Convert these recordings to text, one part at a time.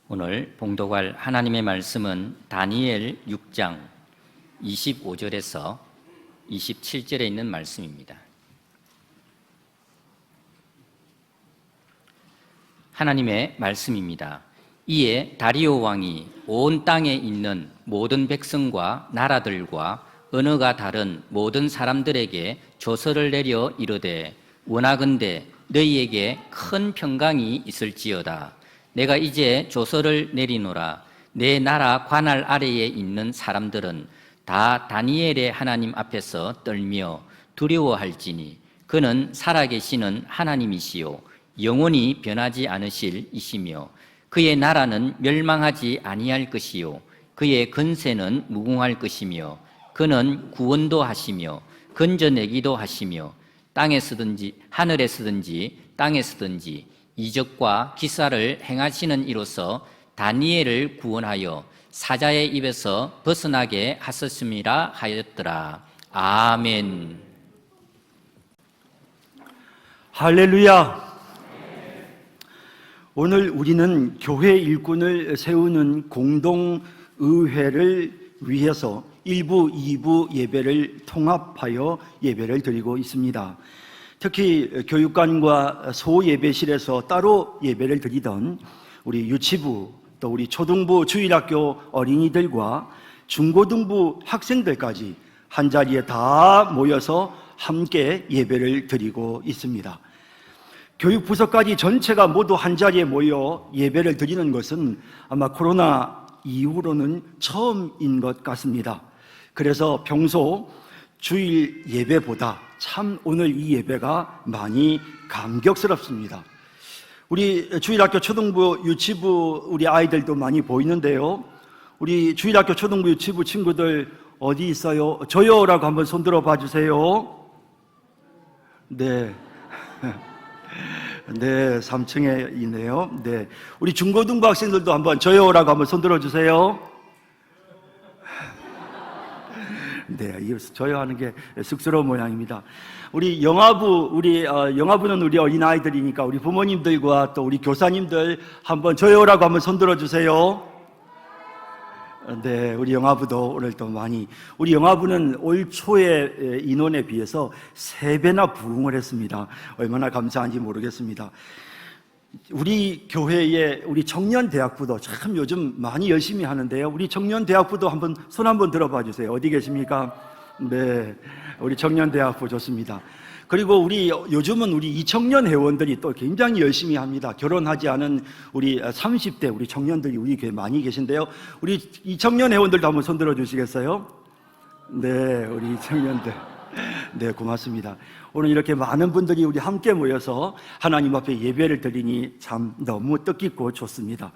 오늘 봉독할 하나님의 말씀은 다니엘 6장 25절에서 27절에 있는 말씀입니다. 하나님의 말씀입니다. 이에 다리오 왕이 온 땅에 있는 모든 백성과 나라들과 언어가 다른 모든 사람들에게 조서를 내려 이르되, 원하건대 너희에게 큰 평강이 있을지어다. 내가 이제 조서를 내리노라. 내 나라 관할 아래에 있는 사람들은 다 다니엘의 하나님 앞에서 떨며 두려워할지니 그는 살아계시는 하나님이시요 영원히 변하지 않으실 이시며 그의 나라는 멸망하지 아니할 것이요 그의 권세는 무궁할 것이며 그는 구원도 하시며 건져내기도 하시며 땅에서든지 하늘에서든지 땅에서든지 이적과 기사를 행하시는 이로써 다니엘을 구원하여 사자의 입에서 벗어나게 하셨음이라 하였더라. 아멘. 할렐루야. 오늘 우리는 교회 일꾼을 세우는 공동의회를 위해서 1부, 2부 예배를 통합하여 예배를 드리고 있습니다. 특히 교육관과 소예배실에서 따로 예배를 드리던 우리 유치부, 또 우리 초등부 주일학교 어린이들과 중고등부 학생들까지 한자리에 다 모여서 함께 예배를 드리고 있습니다. 교육부서까지 전체가 모두 한자리에 모여 예배를 드리는 것은 아마 코로나 이후로는 처음인 것 같습니다. 그래서 평소 주일 예배보다 참 오늘 이 예배가 많이 감격스럽습니다. 우리 주일학교 초등부 유치부 우리 아이들도 많이 보이는데요. 우리 주일학교 초등부 유치부 친구들 어디 있어요? 저요라고 한번 손들어 봐 주세요. 네. 네, 3층에 있네요. 네. 우리 중고등부 학생들도 한번 저요라고 한번 손들어 주세요. 네, 저요 하는 게 쑥스러운 모양입니다. 우리 영화부는 우리 어린아이들이니까 우리 부모님들과 또 우리 교사님들 한번 저요라고 한번 손들어 주세요. 네, 우리 영화부도 오늘 또 많이, 우리 영화부는 올 초의 인원에 비해서 3배나 부흥을 했습니다. 얼마나 감사한지 모르겠습니다. 우리 교회의 우리 청년대학부도 참 요즘 많이 열심히 하는데요. 우리 청년대학부도 한번 손 한번 들어봐 주세요. 어디 계십니까? 네, 우리 청년대학부 좋습니다. 그리고 요즘은 우리 이 청년 회원들이 또 굉장히 열심히 합니다. 결혼하지 않은 우리 30대 우리 청년들이 우리 교회에 많이 계신데요. 우리 이 청년 회원들도 한번 손 들어 주시겠어요? 네, 우리 청년들. 네, 고맙습니다. 오늘 이렇게 많은 분들이 우리 함께 모여서 하나님 앞에 예배를 드리니 참 너무 뜻깊고 좋습니다.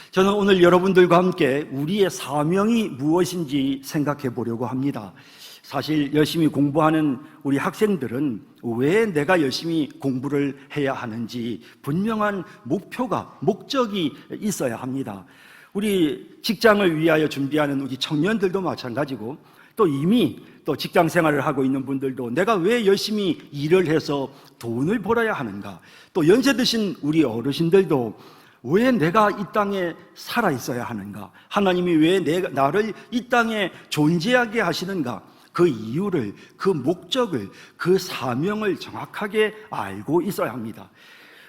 저는 오늘 여러분들과 함께 우리의 사명이 무엇인지 생각해 보려고 합니다. 사실 열심히 공부하는 우리 학생들은 왜 내가 열심히 공부를 해야 하는지 분명한 목적이 있어야 합니다. 우리 직장을 위하여 준비하는 우리 청년들도 마찬가지고 또 이미 또 직장 생활을 하고 있는 분들도 내가 왜 열심히 일을 해서 돈을 벌어야 하는가, 또 연세 드신 우리 어르신들도 왜 내가 이 땅에 살아 있어야 하는가, 하나님이 왜 나를 이 땅에 존재하게 하시는가, 그 이유를, 그 목적을, 그 사명을 정확하게 알고 있어야 합니다.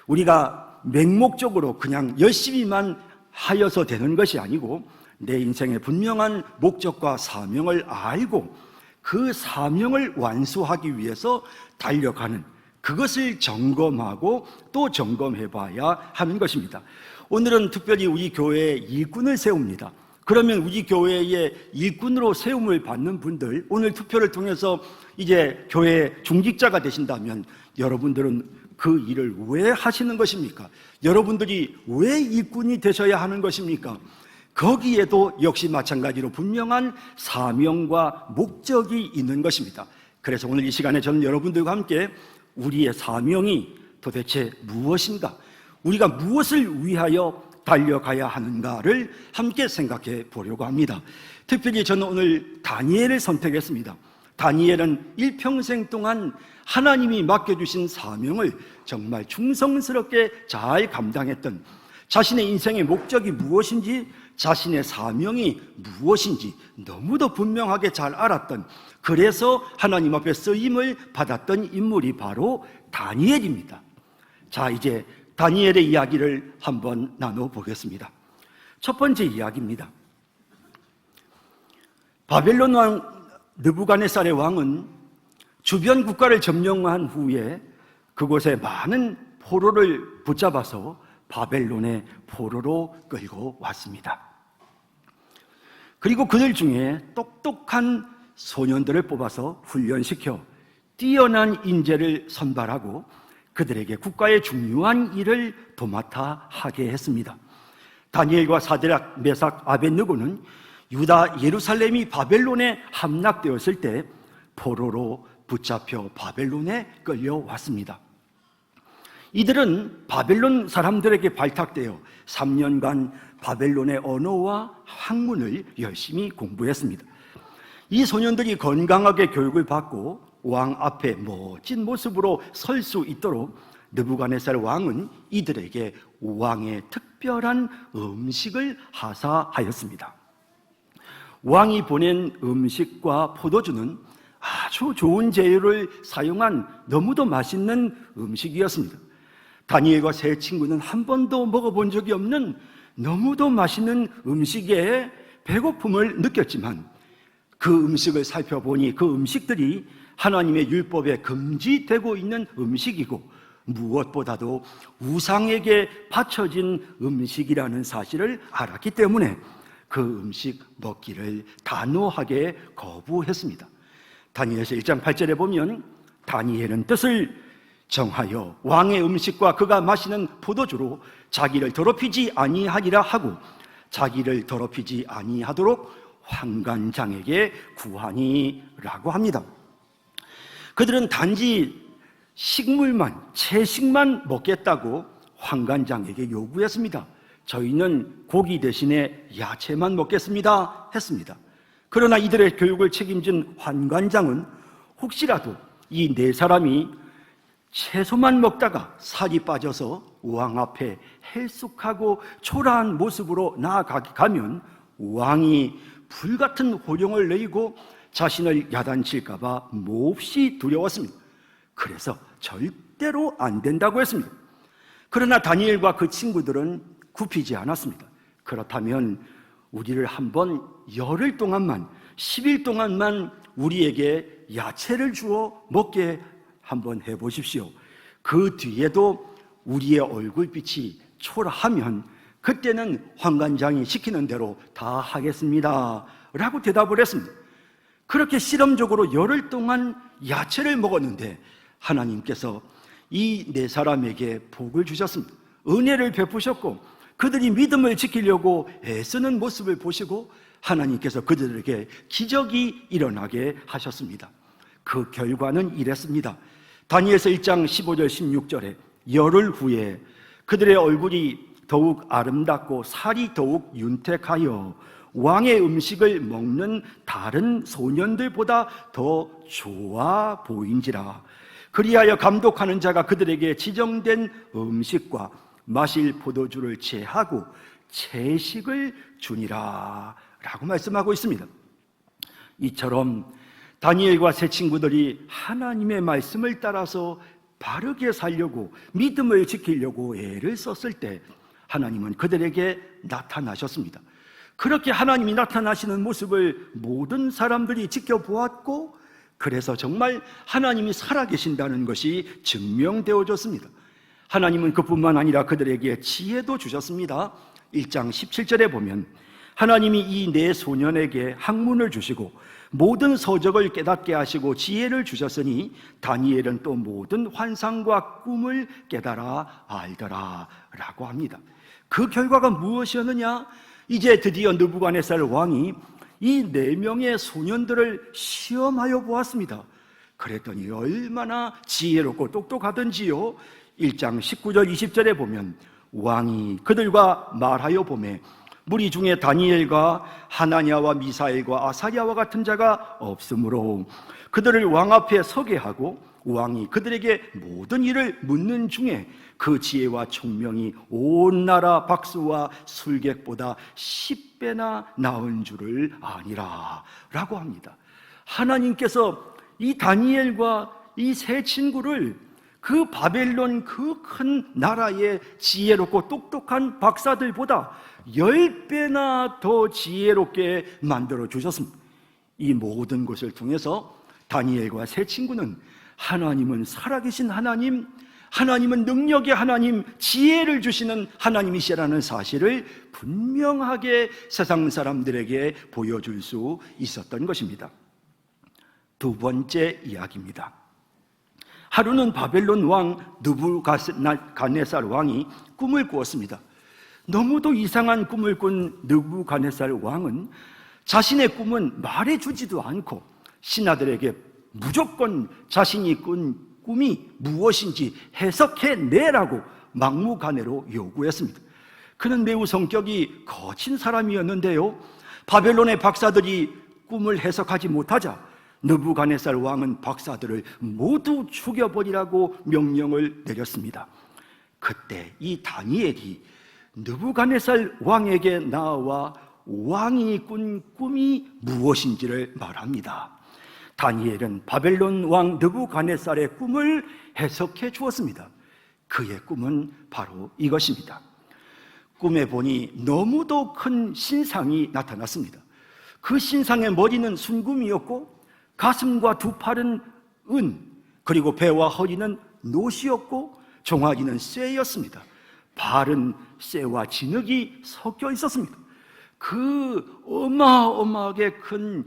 우리가 맹목적으로 그냥 열심히만 하여서 되는 것이 아니고 내 인생의 분명한 목적과 사명을 알고 그 사명을 완수하기 위해서 달려가는, 그것을 점검하고 또 점검해 봐야 하는 것입니다. 오늘은 특별히 우리 교회에 일꾼을 세웁니다. 그러면 우리 교회의 일꾼으로 세움을 받는 분들, 오늘 투표를 통해서 이제 교회 중직자가 되신다면 여러분들은 그 일을 왜 하시는 것입니까? 여러분들이 왜 일꾼이 되셔야 하는 것입니까? 거기에도 역시 마찬가지로 분명한 사명과 목적이 있는 것입니다. 그래서 오늘 이 시간에 저는 여러분들과 함께 우리의 사명이 도대체 무엇인가, 우리가 무엇을 위하여 달려가야 하는가를 함께 생각해 보려고 합니다. 특별히 저는 오늘 다니엘을 선택했습니다. 다니엘은 일평생 동안 하나님이 맡겨주신 사명을 정말 충성스럽게 잘 감당했던, 자신의 인생의 목적이 무엇인지, 자신의 사명이 무엇인지 너무도 분명하게 잘 알았던, 그래서 하나님 앞에 쓰임을 받았던 인물이 바로 다니엘입니다. 자, 이제 다니엘의 이야기를 한번 나눠보겠습니다. 첫 번째 이야기입니다. 바벨론 왕 느부갓네살의 왕은 주변 국가를 점령한 후에 그곳에 많은 포로를 붙잡아서 바벨론의 포로로 끌고 왔습니다. 그리고 그들 중에 똑똑한 소년들을 뽑아서 훈련시켜 뛰어난 인재를 선발하고 그들에게 국가의 중요한 일을 도맡아 하게 했습니다. 다니엘과 사드락, 메삭, 아벳느고는 유다 예루살렘이 바벨론에 함락되었을 때 포로로 붙잡혀 바벨론에 끌려왔습니다. 이들은 바벨론 사람들에게 발탁되어 3년간 바벨론의 언어와 학문을 열심히 공부했습니다. 이 소년들이 건강하게 교육을 받고 왕 앞에 멋진 모습으로 설 수 있도록 느부갓네살 왕은 이들에게 왕의 특별한 음식을 하사하였습니다. 왕이 보낸 음식과 포도주는 아주 좋은 재료를 사용한 너무도 맛있는 음식이었습니다. 다니엘과 세 친구는 한 번도 먹어본 적이 없는 너무도 맛있는 음식에 배고픔을 느꼈지만 그 음식을 살펴보니 그 음식들이 하나님의 율법에 금지되고 있는 음식이고 무엇보다도 우상에게 바쳐진 음식이라는 사실을 알았기 때문에 그 음식 먹기를 단호하게 거부했습니다. 다니엘서 1장 8절에 보면 다니엘은 뜻을 정하여 왕의 음식과 그가 마시는 포도주로 자기를 더럽히지 아니하리라 하고 자기를 더럽히지 아니하도록 환관장에게 구하니라고 합니다. 그들은 단지 식물만, 채식만 먹겠다고 환관장에게 요구했습니다. 저희는 고기 대신에 야채만 먹겠습니다 했습니다. 그러나 이들의 교육을 책임진 환관장은 혹시라도 이 네 사람이 채소만 먹다가 살이 빠져서 왕 앞에 헬쑥하고 초라한 모습으로 나아가면 왕이 불같은 호령을 내리고 자신을 야단칠까 봐 몹시 두려웠습니다. 그래서 절대로 안 된다고 했습니다. 그러나 다니엘과 그 친구들은 굽히지 않았습니다. 그렇다면 우리를 한번 열흘 동안만, 10일 동안만 우리에게 야채를 주어 먹게 한번 해보십시오. 그 뒤에도 우리의 얼굴빛이 초라하면 그때는 환관장이 시키는 대로 다 하겠습니다 라고 대답을 했습니다. 그렇게 실험적으로 열흘 동안 야채를 먹었는데 하나님께서 이 네 사람에게 복을 주셨습니다. 은혜를 베푸셨고 그들이 믿음을 지키려고 애쓰는 모습을 보시고 하나님께서 그들에게 기적이 일어나게 하셨습니다. 그 결과는 이랬습니다. 다니엘서 1장 15절 16절에 열흘 후에 그들의 얼굴이 더욱 아름답고 살이 더욱 윤택하여 왕의 음식을 먹는 다른 소년들보다 더 좋아 보인지라. 그리하여 감독하는 자가 그들에게 지정된 음식과 마실 포도주를 제하고 채식을 주니라 라고 말씀하고 있습니다. 이처럼 다니엘과 세 친구들이 하나님의 말씀을 따라서 바르게 살려고 믿음을 지키려고 애를 썼을 때 하나님은 그들에게 나타나셨습니다. 그렇게 하나님이 나타나시는 모습을 모든 사람들이 지켜보았고 그래서 정말 하나님이 살아계신다는 것이 증명되어졌습니다. 하나님은 그뿐만 아니라 그들에게 지혜도 주셨습니다. 1장 17절에 보면 하나님이 이 네 소년에게 학문을 주시고 모든 서적을 깨닫게 하시고 지혜를 주셨으니 다니엘은 또 모든 환상과 꿈을 깨달아 알더라 라고 합니다. 그 결과가 무엇이었느냐? 이제 드디어 느부갓네살 왕이 이 네 명의 소년들을 시험하여 보았습니다. 그랬더니 얼마나 지혜롭고 똑똑하던지요. 1장 19절 20절에 보면 왕이 그들과 말하여 보매 무리 중에 다니엘과 하나냐와 미사엘과 아사랴와 같은 자가 없으므로 그들을 왕 앞에 서게 하고 왕이 그들에게 모든 일을 묻는 중에 그 지혜와 총명이 온 나라 박수와 술객보다 10배나 나은 줄을 아니라 라고 합니다. 하나님께서 이 다니엘과 이 세 친구를 그 바벨론 그 큰 나라의 지혜롭고 똑똑한 박사들보다 10배나 더 지혜롭게 만들어 주셨습니다. 이 모든 것을 통해서 다니엘과 세 친구는 하나님은 살아계신 하나님, 하나님은 능력의 하나님, 지혜를 주시는 하나님이시라는 사실을 분명하게 세상 사람들에게 보여줄 수 있었던 것입니다. 두 번째 이야기입니다. 하루는 바벨론 왕 느부갓네살 왕이 꿈을 꾸었습니다. 너무도 이상한 꿈을 꾼 느부갓네살 왕은 자신의 꿈은 말해주지도 않고 신하들에게 무조건 자신이 꾼 꿈이 무엇인지 해석해내라고 막무가내로 요구했습니다. 그는 매우 성격이 거친 사람이었는데요, 바벨론의 박사들이 꿈을 해석하지 못하자 느부갓네살 왕은 박사들을 모두 죽여버리라고 명령을 내렸습니다. 그때 이 다니엘이 느부갓네살 왕에게 나와 왕이 꾼 꿈이 무엇인지를 말합니다. 다니엘은 바벨론 왕 느부갓네살의 꿈을 해석해 주었습니다. 그의 꿈은 바로 이것입니다. 꿈에 보니 너무도 큰 신상이 나타났습니다. 그 신상의 머리는 순금이었고 가슴과 두 팔은 은, 그리고 배와 허리는 노시였고 종아리는 쇠였습니다. 발은 쇠와 진흙이 섞여 있었습니다. 그 어마어마하게 큰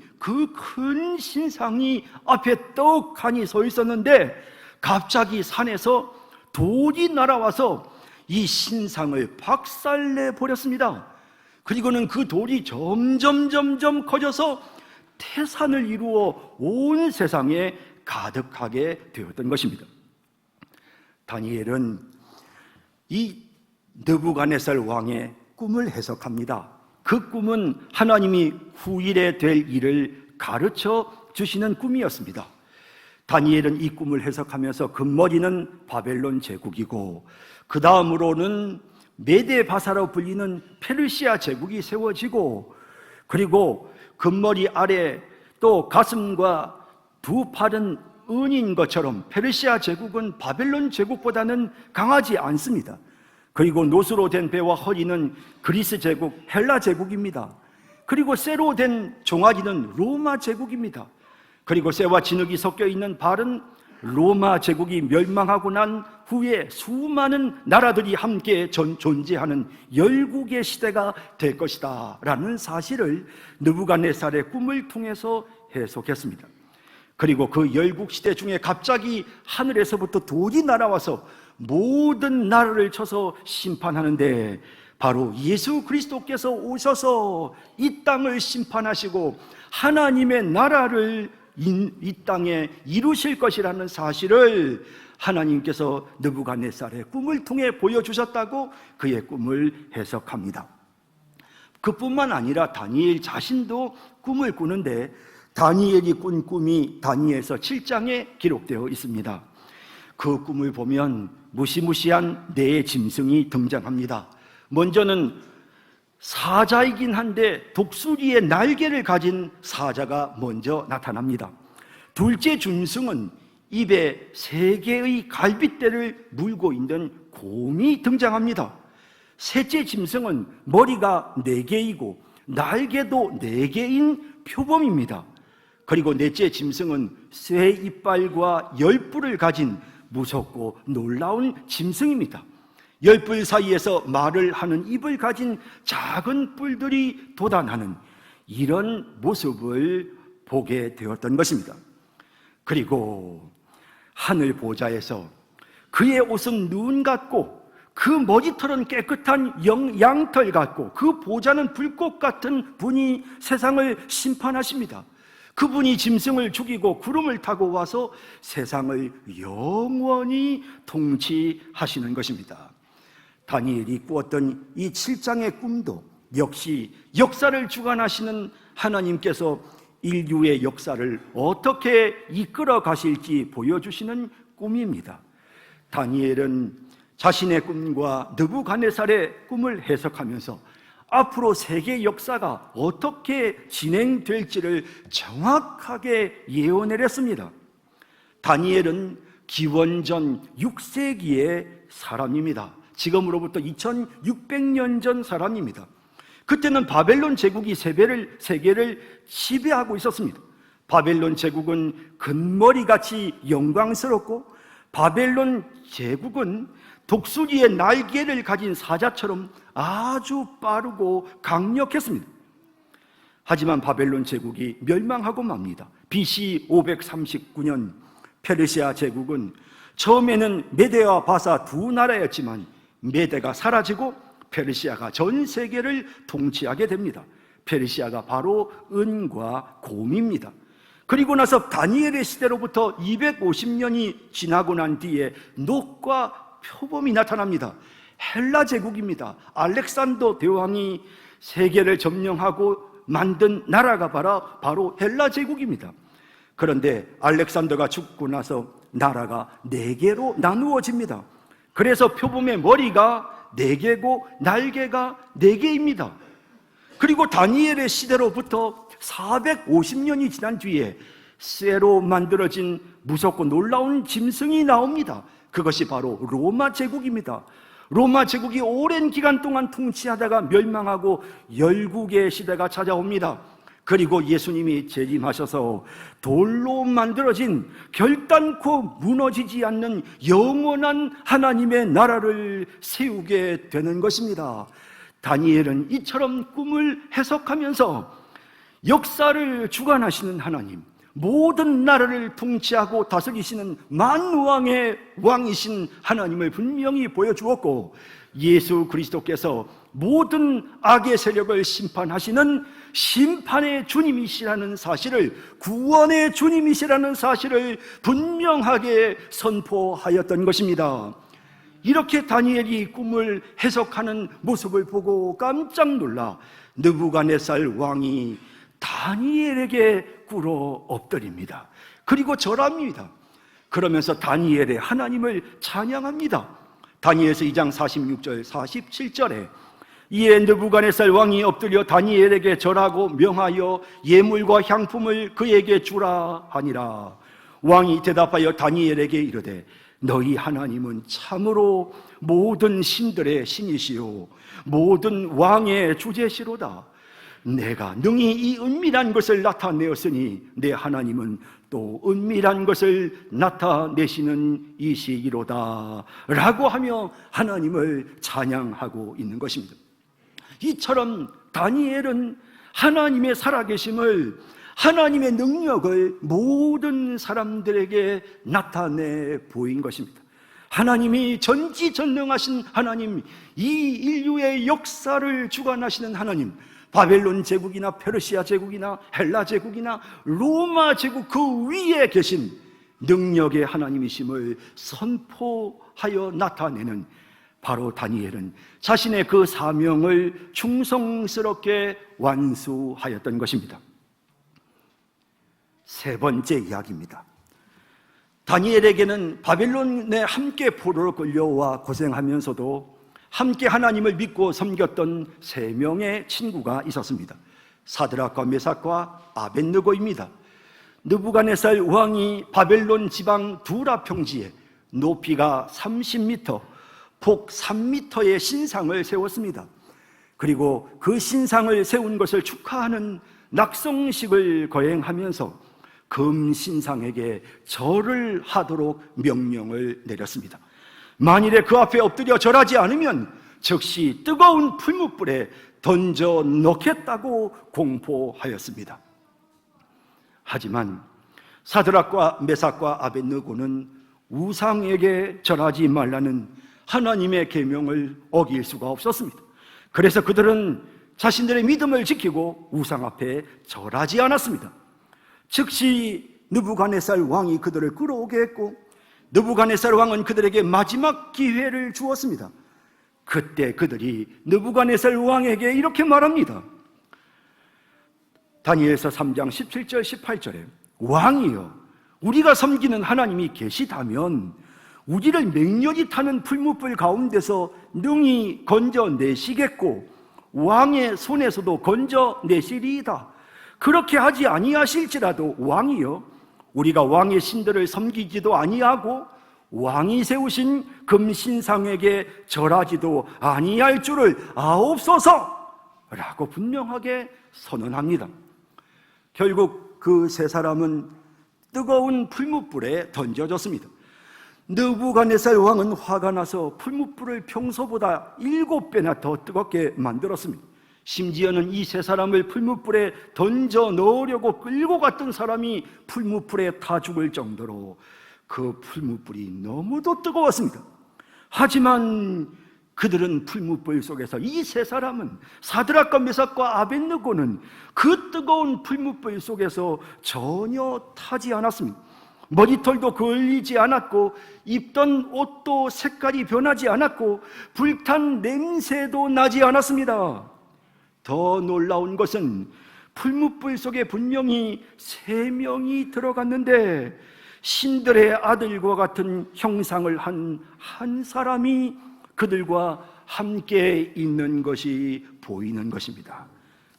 신상이 앞에 떡하니 서 있었는데 갑자기 산에서 돌이 날아와서 이 신상을 박살내 버렸습니다. 그리고는 그 돌이 점점 커져서 태산을 이루어 온 세상에 가득하게 되었던 것입니다. 다니엘은 이 느부갓네살 왕의 꿈을 해석합니다. 그 꿈은 하나님이 후일에 될 일을 가르쳐 주시는 꿈이었습니다. 다니엘은 이 꿈을 해석하면서 금머리는 바벨론 제국이고 그 다음으로는 메데바사로 불리는 페르시아 제국이 세워지고, 그리고 금머리 아래 또 가슴과 두 팔은 은인 것처럼 페르시아 제국은 바벨론 제국보다는 강하지 않습니다. 그리고 노수로 된 배와 허리는 그리스 제국, 헬라 제국입니다. 그리고 쇠로 된 종아리는 로마 제국입니다. 그리고 쇠와 진흙이 섞여 있는 발은 로마 제국이 멸망하고 난 후에 수많은 나라들이 함께 존재하는 열국의 시대가 될 것이다 라는 사실을 느부갓네살의 꿈을 통해서 해석했습니다. 그리고 그 열국 시대 중에 갑자기 하늘에서부터 돌이 날아와서 모든 나라를 쳐서 심판하는데, 바로 예수 그리스도께서 오셔서 이 땅을 심판하시고 하나님의 나라를 이 땅에 이루실 것이라는 사실을 하나님께서 느부갓네살의 꿈을 통해 보여주셨다고 그의 꿈을 해석합니다. 그뿐만 아니라 다니엘 자신도 꿈을 꾸는데, 다니엘이 꾼 꿈이 다니엘서 7장에 기록되어 있습니다. 그 꿈을 보면 무시무시한 네 짐승이 등장합니다. 먼저는 사자이긴 한데 독수리의 날개를 가진 사자가 먼저 나타납니다. 둘째 짐승은 입에 3개의 갈빗대를 물고 있는 곰이 등장합니다. 셋째 짐승은 머리가 4개이고 날개도 4개인 표범입니다. 그리고 넷째 짐승은 쇠 이빨과 10뿔을 가진 무섭고 놀라운 짐승입니다. 10뿔 사이에서 말을 하는 입을 가진 작은 뿔들이 돋아나는 이런 모습을 보게 되었던 것입니다. 그리고 하늘 보좌에서 그의 옷은 눈 같고 그 머리털은 깨끗한 양털 같고 그 보좌는 불꽃 같은 분이 세상을 심판하십니다. 그분이 짐승을 죽이고 구름을 타고 와서 세상을 영원히 통치하시는 것입니다. 다니엘이 꾸었던 이 7장의 꿈도 역시 역사를 주관하시는 하나님께서 인류의 역사를 어떻게 이끌어 가실지 보여주시는 꿈입니다. 다니엘은 자신의 꿈과 느부갓네살의 꿈을 해석하면서 앞으로 세계 역사가 어떻게 진행될지를 정확하게 예언해냈습니다. 다니엘은 기원전 6세기의 사람입니다. 지금으로부터 2600년 전 사람입니다. 그때는 바벨론 제국이 세계를 지배하고 있었습니다. 바벨론 제국은 금머리같이 영광스럽고, 바벨론 제국은 독수리의 날개를 가진 사자처럼 아주 빠르고 강력했습니다. 하지만 바벨론 제국이 멸망하고 맙니다. BC 539년 페르시아 제국은 처음에는 메대와 바사 두 나라였지만 메대가 사라지고 페르시아가 전 세계를 통치하게 됩니다. 페르시아가 바로 은과 곰입니다. 그리고 나서 다니엘의 시대로부터 250년이 지나고 난 뒤에 녹과 표범이 나타납니다. 헬라 제국입니다. 알렉산더 대왕이 세계를 점령하고 만든 나라가 바로 헬라 제국입니다. 그런데 알렉산더가 죽고 나서 나라가 4개로 나누어집니다. 그래서 표범의 머리가 4개고 날개가 4개입니다. 그리고 다니엘의 시대로부터 450년이 지난 뒤에 쇠로 만들어진 무섭고 놀라운 짐승이 나옵니다. 그것이 바로 로마 제국입니다. 로마 제국이 오랜 기간 동안 통치하다가 멸망하고 열국의 시대가 찾아옵니다. 그리고 예수님이 재림하셔서 돌로 만들어진 결단코 무너지지 않는 영원한 하나님의 나라를 세우게 되는 것입니다. 다니엘은 이처럼 꿈을 해석하면서 역사를 주관하시는 하나님, 모든 나라를 통치하고 다스리시는 만왕의 왕이신 하나님을 분명히 보여주었고, 예수 그리스도께서 모든 악의 세력을 심판하시는 심판의 주님이시라는 사실을, 구원의 주님이시라는 사실을 분명하게 선포하였던 것입니다. 이렇게 다니엘이 꿈을 해석하는 모습을 보고 깜짝 놀라 느부갓네살 왕이 다니엘에게 꿇어 엎드립니다. 그리고 절합니다. 그러면서 다니엘의 하나님을 찬양합니다. 다니엘서 2장 46절 47절에 이에 느부갓네살 왕이 엎드려 다니엘에게 절하고 명하여 예물과 향품을 그에게 주라 하니라. 왕이 대답하여 다니엘에게 이르되 너희 하나님은 참으로 모든 신들의 신이시요 모든 왕의 주제시로다. 내가 능히 이 은밀한 것을 나타내었으니 내 하나님은 또 은밀한 것을 나타내시는 이시기로다 라고 하며 하나님을 찬양하고 있는 것입니다. 이처럼 다니엘은 하나님의 살아계심을, 하나님의 능력을 모든 사람들에게 나타내 보인 것입니다. 하나님이 전지전능하신 하나님, 이 인류의 역사를 주관하시는 하나님, 바벨론 제국이나 페르시아 제국이나 헬라 제국이나 로마 제국 그 위에 계신 능력의 하나님이심을 선포하여 나타내는, 바로 다니엘은 자신의 그 사명을 충성스럽게 완수하였던 것입니다. 세 번째 이야기입니다. 다니엘에게는 바벨론에 함께 포로로 끌려와 고생하면서도 함께 하나님을 믿고 섬겼던 3명의 친구가 있었습니다. 사드락과 메삭과 아벳느고입니다. 느부갓네살 왕이 바벨론 지방 두라 평지에 높이가 30m, 폭 3m의 신상을 세웠습니다. 그리고 그 신상을 세운 것을 축하하는 낙성식을 거행하면서 금 신상에게 절을 하도록 명령을 내렸습니다. 만일에 그 앞에 엎드려 절하지 않으면 즉시 뜨거운 풀무불에 던져 넣겠다고 공포하였습니다. 하지만 사드락과 메삭과 아벳느고는 우상에게 절하지 말라는 하나님의 계명을 어길 수가 없었습니다. 그래서 그들은 자신들의 믿음을 지키고 우상 앞에 절하지 않았습니다. 즉시 느부갓네살 왕이 그들을 끌어오게 했고, 느부갓네살 왕은 그들에게 마지막 기회를 주었습니다. 그때 그들이 느부갓네살 왕에게 이렇게 말합니다. 다니엘서 3장 17절 18절에 왕이여, 우리가 섬기는 하나님이 계시다면 우리를 맹렬히 타는 풀무불 가운데서 능히 건져내시겠고 왕의 손에서도 건져내시리이다. 그렇게 하지 아니하실지라도 왕이여, 우리가 왕의 신들을 섬기지도 아니하고 왕이 세우신 금신상에게 절하지도 아니할 줄을 아옵소서 라고 분명하게 선언합니다. 결국 그 세 사람은 뜨거운 풀무불에 던져졌습니다. 느부갓네살 왕은 화가 나서 풀무불을 평소보다 7배나 더 뜨겁게 만들었습니다. 심지어는 이 세 사람을 풀무불에 던져 넣으려고 끌고 갔던 사람이 풀무불에 타 죽을 정도로 그 풀무불이 너무도 뜨거웠습니다. 하지만 그들은 풀무불 속에서, 이 세 사람은, 사드락과 메삭과 아벳느고는 그 뜨거운 풀무불 속에서 전혀 타지 않았습니다. 머리털도 그을리지 않았고 입던 옷도 색깔이 변하지 않았고 불탄 냄새도 나지 않았습니다. 더 놀라운 것은 풀무불 속에 분명히 3명이 들어갔는데 신들의 아들과 같은 형상을 한 사람이 그들과 함께 있는 것이 보이는 것입니다.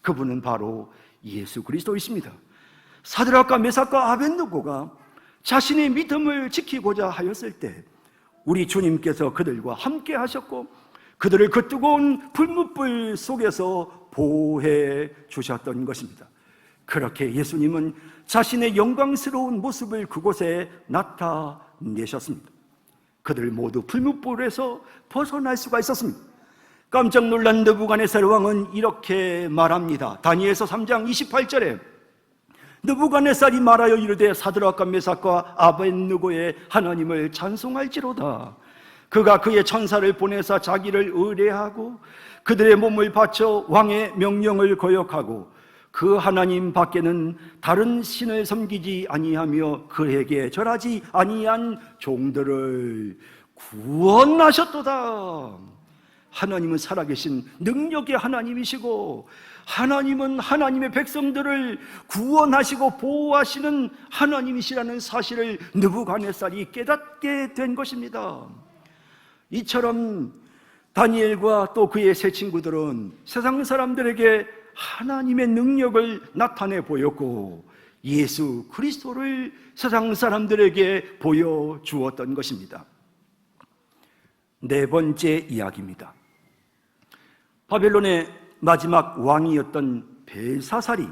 그분은 바로 예수 그리스도이십니다. 사드락과 메삭과 아벳느고가 자신의 믿음을 지키고자 하였을 때 우리 주님께서 그들과 함께 하셨고 그들을 그 뜨거운 풀무불 속에서 보호해 주셨던 것입니다. 그렇게 예수님은 자신의 영광스러운 모습을 그곳에 나타내셨습니다. 그들 모두 풀무불에서 벗어날 수가 있었습니다. 깜짝 놀란 느부갓네살 왕은 이렇게 말합니다. 다니엘서 3장 28절에 느부갓네살이 말하여 이르되 사드락과 메삭과 아벳느고의 하나님을 찬송할지로다. 그가 그의 천사를 보내사 자기를 의뢰하고 그들의 몸을 바쳐 왕의 명령을 거역하고 그 하나님 밖에는 다른 신을 섬기지 아니하며 그에게 절하지 아니한 종들을 구원하셨도다. 하나님은 살아계신 능력의 하나님이시고 하나님은 하나님의 백성들을 구원하시고 보호하시는 하나님이시라는 사실을 느부갓네살이 깨닫게 된 것입니다. 이처럼 다니엘과 또 그의 세 친구들은 세상 사람들에게 하나님의 능력을 나타내 보였고 예수 그리스도를 세상 사람들에게 보여주었던 것입니다. 네 번째 이야기입니다. 바벨론의 마지막 왕이었던 벨사살이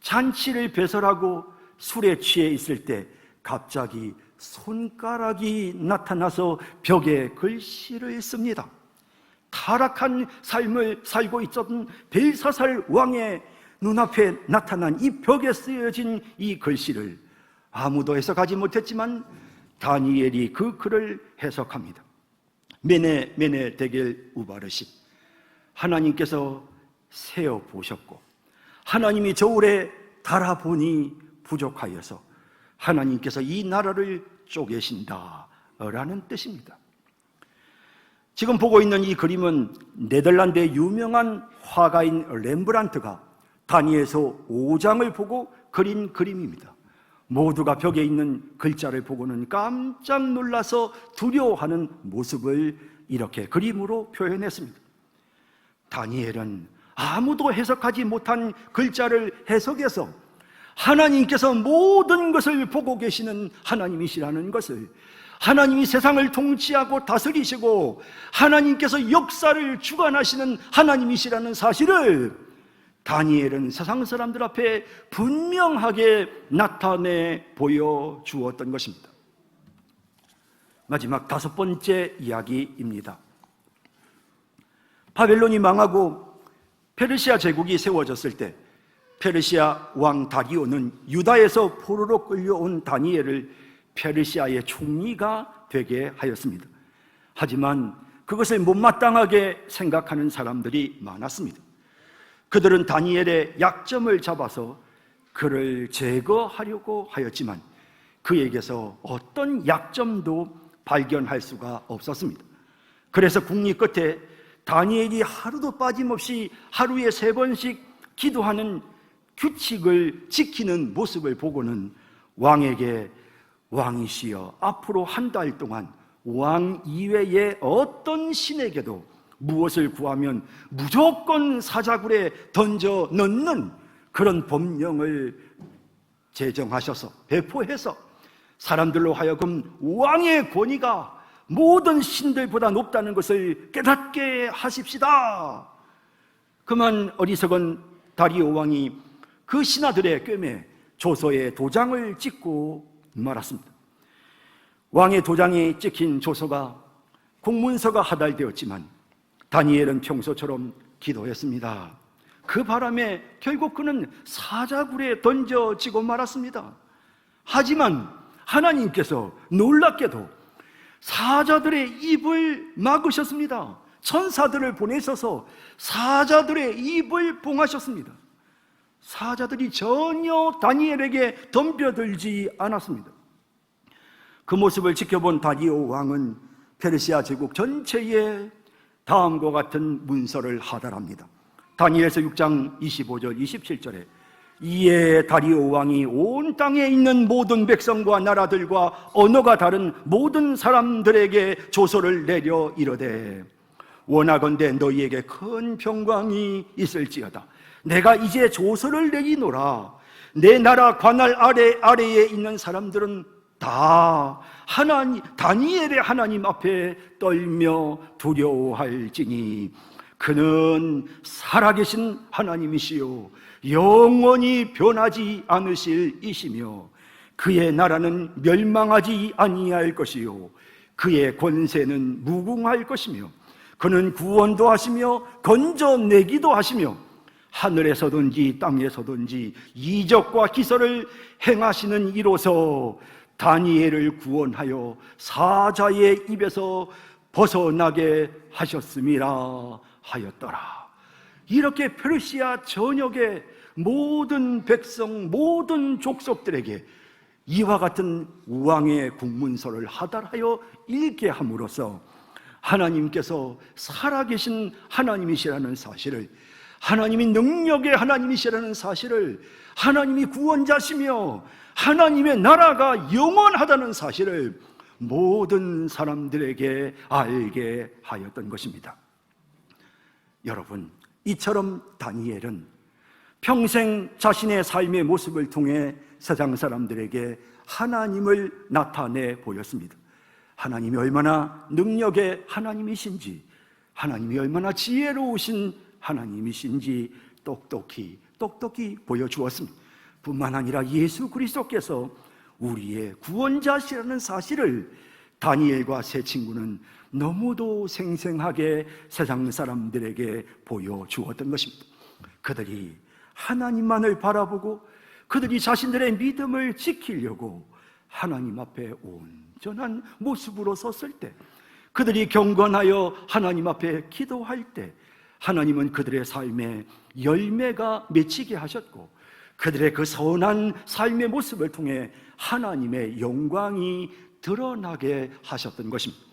잔치를 배설하고 술에 취해 있을 때 갑자기 손가락이 나타나서 벽에 글씨를 씁니다. 타락한 삶을 살고 있었던 벨사살 왕의 눈앞에 나타난 이 벽에 쓰여진 이 글씨를 아무도 해석하지 못했지만 다니엘이 그 글을 해석합니다. 메네 메네 데겔 우바르십, 하나님께서 세어 보셨고 하나님이 저울에 달아보니 부족하여서 하나님께서 이 나라를 쪼개신다라는 뜻입니다. 지금 보고 있는 이 그림은 네덜란드의 유명한 화가인 렘브란트가 다니엘서 5장을 보고 그린 그림입니다. 모두가 벽에 있는 글자를 보고는 깜짝 놀라서 두려워하는 모습을 이렇게 그림으로 표현했습니다. 다니엘은 아무도 해석하지 못한 글자를 해석해서 하나님께서 모든 것을 보고 계시는 하나님이시라는 것을, 하나님이 세상을 통치하고 다스리시고 하나님께서 역사를 주관하시는 하나님이시라는 사실을 다니엘은 세상 사람들 앞에 분명하게 나타내 보여주었던 것입니다. 마지막 5번째 이야기입니다. 바벨론이 망하고 페르시아 제국이 세워졌을 때 페르시아 왕 다리오는 유다에서 포로로 끌려온 다니엘을 페르시아의 총리가 되게 하였습니다. 하지만 그것을 못마땅하게 생각하는 사람들이 많았습니다. 그들은 다니엘의 약점을 잡아서 그를 제거하려고 하였지만 그에게서 어떤 약점도 발견할 수가 없었습니다. 그래서 국리 끝에 다니엘이 하루도 빠짐없이 하루에 3번씩 기도하는 규칙을 지키는 모습을 보고는 왕에게 왕이시여 앞으로 한 달 동안 왕 이외의 어떤 신에게도 무엇을 구하면 무조건 사자굴에 던져 넣는 그런 법령을 제정하셔서 배포해서 사람들로 하여금 왕의 권위가 모든 신들보다 높다는 것을 깨닫게 하십시다. 그만 어리석은 다리오 왕이 그 신하들의 꿰매 조서에 도장을 찍고 말았습니다. 왕의 도장이 찍힌 조서가 공문서가 하달되었지만 다니엘은 평소처럼 기도했습니다. 그 바람에 결국 그는 사자굴에 던져지고 말았습니다. 하지만 하나님께서 놀랍게도 사자들의 입을 막으셨습니다. 천사들을 보내셔서 사자들의 입을 봉하셨습니다. 사자들이 전혀 다니엘에게 덤벼들지 않았습니다. 그 모습을 지켜본 다리오 왕은 페르시아 제국 전체에 다음과 같은 문서를 하달합니다. 다니엘서 6장 25절 27절에 이에 다리오 왕이 온 땅에 있는 모든 백성과 나라들과 언어가 다른 모든 사람들에게 조서를 내려 이르되 원하건대 너희에게 큰 평강이 있을지어다. 내가 이제 조서를 내리노라. 내 나라 관할 아래에 있는 사람들은 다 다니엘의 하나님 앞에 떨며 두려워할지니 그는 살아계신 하나님이시요 영원히 변하지 않으실 이시며 그의 나라는 멸망하지 아니할 것이요 그의 권세는 무궁할 것이며 그는 구원도 하시며 건져내기도 하시며 하늘에서든지 땅에서든지 이적과 기사를 행하시는 이로서 다니엘을 구원하여 사자의 입에서 벗어나게 하셨음이라 하였더라. 이렇게 페르시아 전역의 모든 백성, 모든 족속들에게 이와 같은 왕의 국문서를 하달하여 읽게 함으로써 하나님께서 살아계신 하나님이시라는 사실을, 하나님이 능력의 하나님이시라는 사실을, 하나님이 구원자시며 하나님의 나라가 영원하다는 사실을 모든 사람들에게 알게 하였던 것입니다. 여러분, 이처럼 다니엘은 평생 자신의 삶의 모습을 통해 세상 사람들에게 하나님을 나타내 보였습니다. 하나님이 얼마나 능력의 하나님이신지, 하나님이 얼마나 지혜로우신 하나님이신지 똑똑히 보여주었습니다. 뿐만 아니라 예수 그리스도께서 우리의 구원자시라는 사실을 다니엘과 세 친구는 너무도 생생하게 세상 사람들에게 보여주었던 것입니다. 그들이 하나님만을 바라보고 그들이 자신들의 믿음을 지키려고 하나님 앞에 온전한 모습으로 섰을 때, 그들이 경건하여 하나님 앞에 기도할 때 하나님은 그들의 삶에 열매가 맺히게 하셨고 그들의 그 선한 삶의 모습을 통해 하나님의 영광이 드러나게 하셨던 것입니다.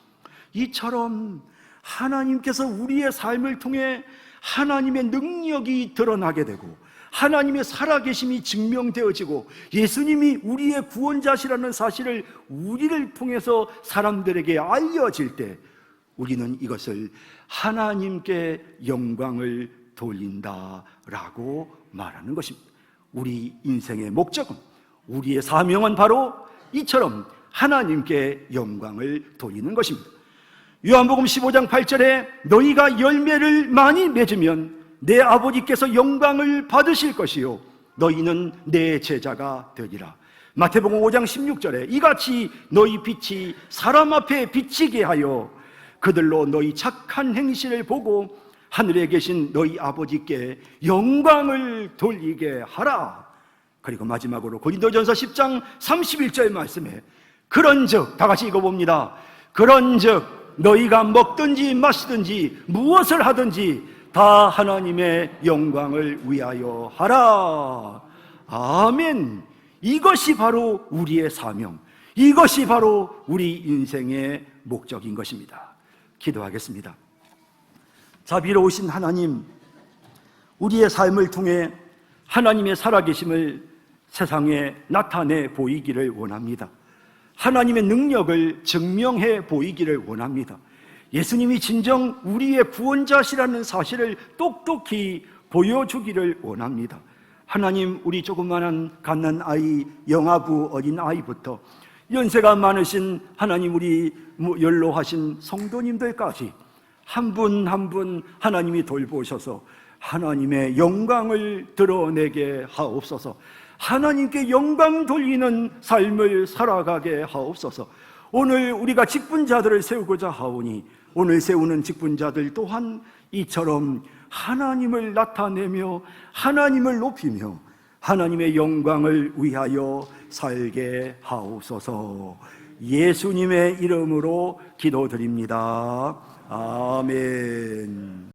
이처럼 하나님께서 우리의 삶을 통해 하나님의 능력이 드러나게 되고 하나님의 살아계심이 증명되어지고 예수님이 우리의 구원자시라는 사실을 우리를 통해서 사람들에게 알려질 때 우리는 이것을 하나님께 영광을 돌린다라고 말하는 것입니다. 우리 인생의 목적은, 우리의 사명은 바로 이처럼 하나님께 영광을 돌리는 것입니다. 요한복음 15장 8절에 너희가 열매를 많이 맺으면 내 아버지께서 영광을 받으실 것이요 너희는 내 제자가 되리라. 마태복음 5장 16절에 이같이 너희 빛이 사람 앞에 비치게 하여 그들로 너희 착한 행실을 보고 하늘에 계신 너희 아버지께 영광을 돌리게 하라. 그리고 마지막으로 고린도전서 10장 31절 말씀에 그런즉, 다 같이 읽어봅니다. 그런즉 너희가 먹든지 마시든지 무엇을 하든지 다 하나님의 영광을 위하여 하라. 아멘. 이것이 바로 우리의 사명, 이것이 바로 우리 인생의 목적인 것입니다. 기도하겠습니다. 자비로우신 하나님, 우리의 삶을 통해 하나님의 살아계심을 세상에 나타내 보이기를 원합니다. 하나님의 능력을 증명해 보이기를 원합니다. 예수님이 진정 우리의 구원자시라는 사실을 똑똑히 보여주기를 원합니다. 하나님, 우리 조그마한 갓난아이, 영아부 어린아이부터 연세가 많으신 하나님, 우리 연로하신 성도님들까지 한 분 한 분 하나님이 돌보셔서 하나님의 영광을 드러내게 하옵소서. 하나님께 영광 돌리는 삶을 살아가게 하옵소서. 오늘 우리가 직분자들을 세우고자 하오니 오늘 세우는 직분자들 또한 이처럼 하나님을 나타내며 하나님을 높이며 하나님의 영광을 위하여 살게 하옵소서. 예수님의 이름으로 기도드립니다. 아멘.